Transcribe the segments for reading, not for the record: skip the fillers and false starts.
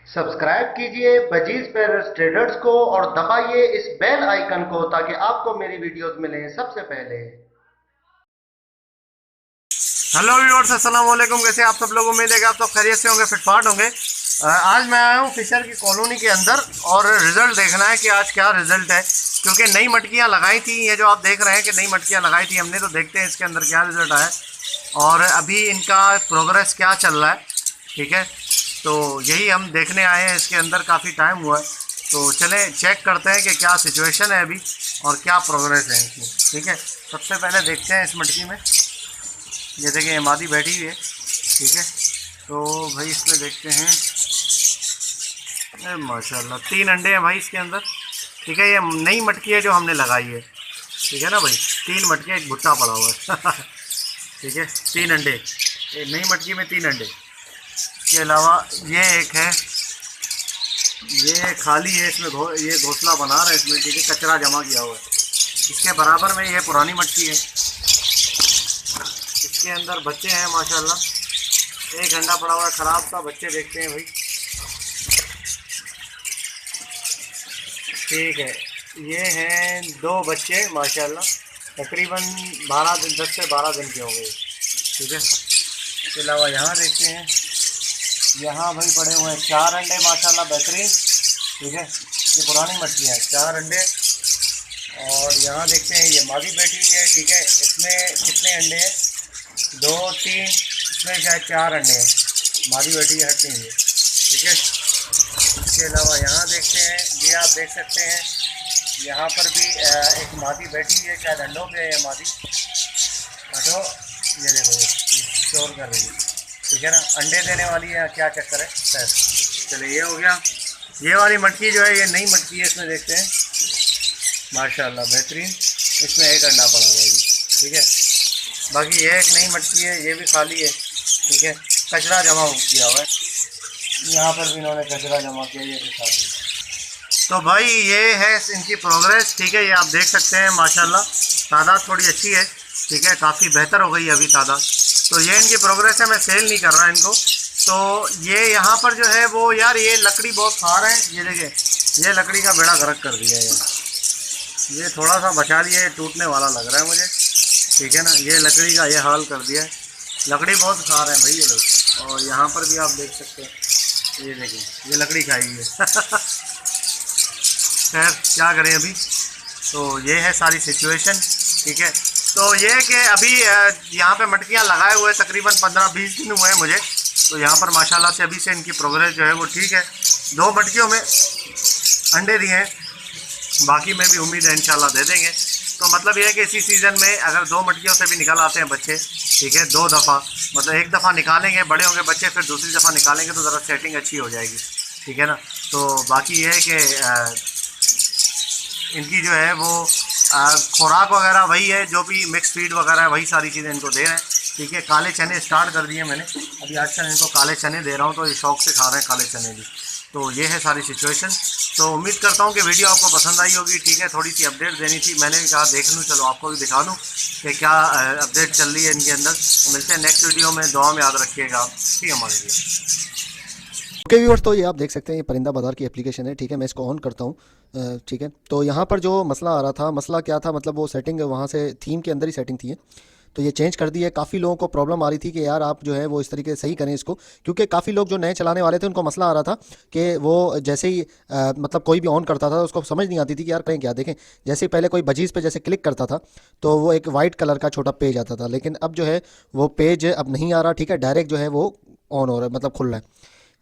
Subscribe कीजिए budgies पेरस traders को और दबाइए इस बेल आइकन को ताकि आपको मेरी वीडियोस मिलें सबसे पहले। हेलो व्यूअर्स, अस्सलाम वालेकुम। कैसे आप सब लोग? उम्मीद है कि आप सब खैरियत से होंगे, फिटफाट होंगे। आज मैं आया हूँ फिशर की कॉलोनी के अंदर और रिज़ल्ट देखना है कि आज क्या रिज़ल्ट है, क्योंकि नई मटकियाँ लगाई थी। ये जो आप देख रहे हैं कि नई मटकियाँ लगाई थी हमने, तो देखते हैं इसके अंदर क्या रिज़ल्ट आया और अभी इनका प्रोग्रेस क्या चल रहा है। ठीक है, तो यही हम देखने आए हैं। इसके अंदर काफ़ी टाइम हुआ है, तो चलें चेक करते हैं कि क्या सिचुएशन है अभी और क्या प्रोग्रेस है इनकी। ठीक है, सबसे पहले देखते हैं इस मटकी में। ये देखिए मादी बैठी हुई है। ठीक है, तो भाई इसमें देखते हैं। अरे माशाल्लाह 3 अंडे हैं भाई इसके अंदर। ठीक है, ये नई मटकी है जो हमने लगाई है। ठीक है ना भाई, 3 मटके, एक भुट्टा पड़ा हुआ है। ठीक है, 3 अंडे, एक नई मटकी में 3 अंडे। इसके अलावा ये एक है, ये खाली है। इसमें ये घोंसला बना रहा है इसमें। ठीक है, कचरा जमा किया हुआ है। इसके बराबर में ये पुरानी मटकी है, इसके अंदर बच्चे हैं माशाल्लाह। एक अंडा पड़ा हुआ है ख़राब सा, बच्चे देखते हैं भाई। ठीक है, ये हैं 2 बच्चे माशाल्लाह, तकरीबन 12 दिन, 10 से 12 दिन के होंगे। ठीक है, इसके अलावा यहाँ देखते हैं, यहाँ भाई पड़े हुए हैं 4 अंडे माशाल्लाह, बेहतरीन। ठीक है, ये पुरानी मछली है, 4 अंडे। और यहाँ देखते हैं ये मादी बैठी हुई है। ठीक है, इसमें कितने अंडे हैं? 2 3, इसमें शायद 4 अंडे हैं। मादी बैठी है, हटनी हुई है। ठीक है, इसके अलावा यहाँ देखते हैं, ये आप देख सकते हैं, यहाँ पर भी एक मादी बैठी हुई है, शायद अंडों पे है ये मादी। हटो, ये देखो ये शोर कर रही है। ठीक है ना, अंडे देने वाली है, क्या चक्कर है सर। चलिए, ये हो गया। ये वाली मटकी जो है ये नई मटकी है, इसमें देखते हैं माशाल्लाह बेहतरीन। इसमें एक अंडा पड़ा हुआ है जी। ठीक है, बाकी ये एक नई मटकी है, ये भी खाली है। ठीक है, कचरा जमा किया हुआ है, यहाँ पर भी इन्होंने कचरा जमा किया, ये भी खाली है। तो भाई ये है इनकी प्रोग्रेस। ठीक है, ये आप देख सकते हैं माशाल्लाह, तादाद थोड़ी अच्छी है। ठीक है, काफ़ी बेहतर हो गई अभी तादाद। तो ये इनकी प्रोग्रेस है, मैं सेल नहीं कर रहा इनको। तो ये यहाँ पर जो है वो यार, ये लकड़ी बहुत खा रहे हैं। ये देखिए, ये लकड़ी का बेड़ा गर्क कर दिया है यार। ये थोड़ा सा बचा लिया, ये टूटने वाला लग रहा है मुझे। ठीक है ना, ये लकड़ी का ये हाल कर दिया है। लकड़ी बहुत खा रहे हैं भाई ये लोग। और यहाँ पर भी आप देख सकते हैं, ये देखिए, ये लकड़ी खाई हुई है। खैर क्या करें अभी। तो ये है सारी सिचुएशन। ठीक है, तो ये है कि अभी यहाँ पे मटकियाँ लगाए हुए तकरीबन 15-20 दिन हुए हैं मुझे। तो यहाँ पर माशाल्लाह से अभी से इनकी प्रोग्रेस जो है वो ठीक है। 2 मटकियों में अंडे दिए हैं, बाकी में भी उम्मीद है इंशाल्लाह दे देंगे। तो मतलब ये है कि इसी सीज़न में अगर 2 मटकियों से भी निकल आते हैं बच्चे, ठीक है, 2 दफ़ा, मतलब एक दफ़ा निकालेंगे बड़े होंगे बच्चे, फिर दूसरी दफ़ा निकालेंगे तो ज़रा सेटिंग अच्छी हो जाएगी। ठीक है ना, तो बाकी ये है कि इनकी जो है वो खुराक वगैरह वही है, जो भी मिक्स फीड वगैरह है वही सारी चीज़ें इनको दे रहे हैं। ठीक है, काले चने स्टार्ट कर दिए मैंने अभी, आजकल इनको काले चने दे रहा हूँ, तो ये शौक से खा रहे हैं काले चने भी। तो ये है सारी सिचुएशन। तो उम्मीद करता हूँ कि वीडियो आपको पसंद आई होगी। ठीक है, थोड़ी सी अपडेट देनी थी, मैंने भी कहा देख लूँ, चलो आपको भी दिखा दूँ कि क्या अपडेट चल रही है इनके अंदर। तो मिलते हैं नेक्स्ट वीडियो में, दुआ में याद रखिएगा आप। ठीक है हमारे लिए। ओके व्यूअर्स, तो ये आप देख सकते हैं, ये परिंदा बाज़ार की एप्लीकेशन है। ठीक है, मैं इसको ऑन करता हूँ। ठीक है, तो यहाँ पर जो मसला आ रहा था, मसला क्या था, मतलब वो सेटिंग वहाँ से थीम के अंदर ही सेटिंग थी, तो ये चेंज कर दी है। काफ़ी लोगों को प्रॉब्लम आ रही थी कि यार आप जो है वो इस तरीके से सही करें इसको, क्योंकि काफ़ी लोग जो नए चलाने वाले थे उनको मसला आ रहा था कि वो जैसे ही मतलब कोई भी ऑन करता था तो उसको समझ नहीं आती थी कि यार करें क्या। देखें, जैसे ही पहले कोई बजीज़ पे जैसे क्लिक करता था तो वो एक वाइट कलर का छोटा पेज आता था, लेकिन अब जो है वो पेज अब नहीं आ रहा। ठीक है, डायरेक्ट जो है वो ऑन हो रहा है, मतलब खुल रहा है।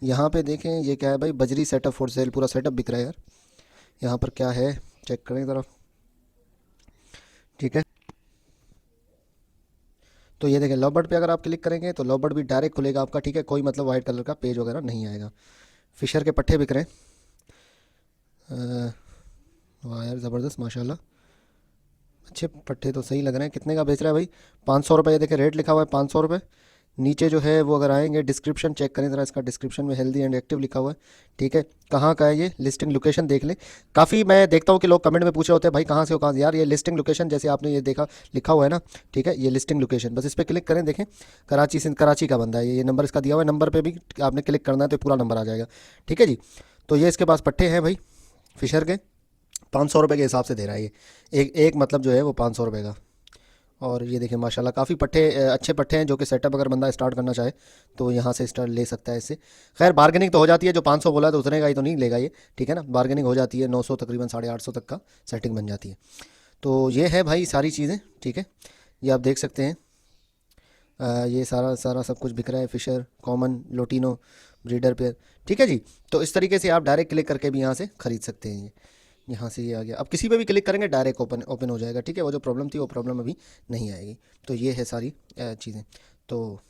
यहाँ पे देखें, ये क्या है भाई, बजरी सेटअप फॉर सेल, पूरा सेटअप बिक रहा है यार। यहाँ पर क्या है, चेक करें ज़रा। ठीक है, तो ये देखें, लव बर्ड पे अगर आप क्लिक करेंगे तो लव बर्ड भी डायरेक्ट खुलेगा आपका। ठीक है, कोई मतलब वाइट कलर का पेज वगैरह नहीं आएगा। फिशर के पट्टे बिक रहे हैं। वाह यार, ज़बरदस्त माशाल्लाह, अच्छे पट्टे तो सही लग रहे हैं। कितने का बेच रहा है भाई? 500 रुपये। ये देखें, रेट लिखा हुआ है 500 रुपये। नीचे जो है वो अगर आएंगे डिस्क्रिप्शन चेक करें ज़रा, इसका डिस्क्रिप्शन में हेल्दी एंड एक्टिव लिखा हुआ है, ठीक है। कहाँ का है ये लिस्टिंग लोकेशन देख लें। काफ़ी मैं देखता हूँ कि लोग कमेंट में पूछ रहे होते हैं भाई कहाँ से हो, कहाँ से। यार ये लिस्टिंग लोकेशन जैसे आपने ये देखा लिखा हुआ है ना, ठीक है, ये लिस्टिंग लोकेशन, बस इस पर क्लिक करें। देखें कराची से, कराची का बंदा है ये नंबर इसका दिया हुआ है, नंबर पर भी आपने क्लिक करना है तो पूरा नंबर आ जाएगा, ठीक है जी। तो ये इसके पास पट्टे हैं भाई फिशर के, 500 रुपये के हिसाब से दे रहा है ये, एक मतलब जो है वो 500 रुपये का। और ये देखिए माशाल्लाह काफ़ी पट्टे अच्छे पट्टे हैं, जो कि सेटअप अगर बंदा स्टार्ट करना चाहे तो यहाँ से स्टार्ट ले सकता है इससे। खैर बार्गेनिंग तो हो जाती है, जो 500 बोला है तो उतने का ही तो नहीं लेगा ये, ठीक है ना। बार्गेनिंग हो जाती है, 900 तकरीबन 850 तक का सेटिंग बन जाती है। तो ये है भाई सारी चीज़ें, ठीक है। ये आप देख सकते हैं, ये सारा सारा सब कुछ बिक रहा है, Fischer, common, lutino, breeder pair, ठीक है जी। तो इस तरीके से आप डायरेक्ट क्लिक करके भी यहाँ से ख़रीद सकते हैं। ये यहाँ से ये आ गया, अब किसी पे भी क्लिक करेंगे डायरेक्ट ओपन ओपन हो जाएगा, ठीक है। वो जो प्रॉब्लम थी वो प्रॉब्लम अभी नहीं आएगी। तो ये है सारी चीज़ें। तो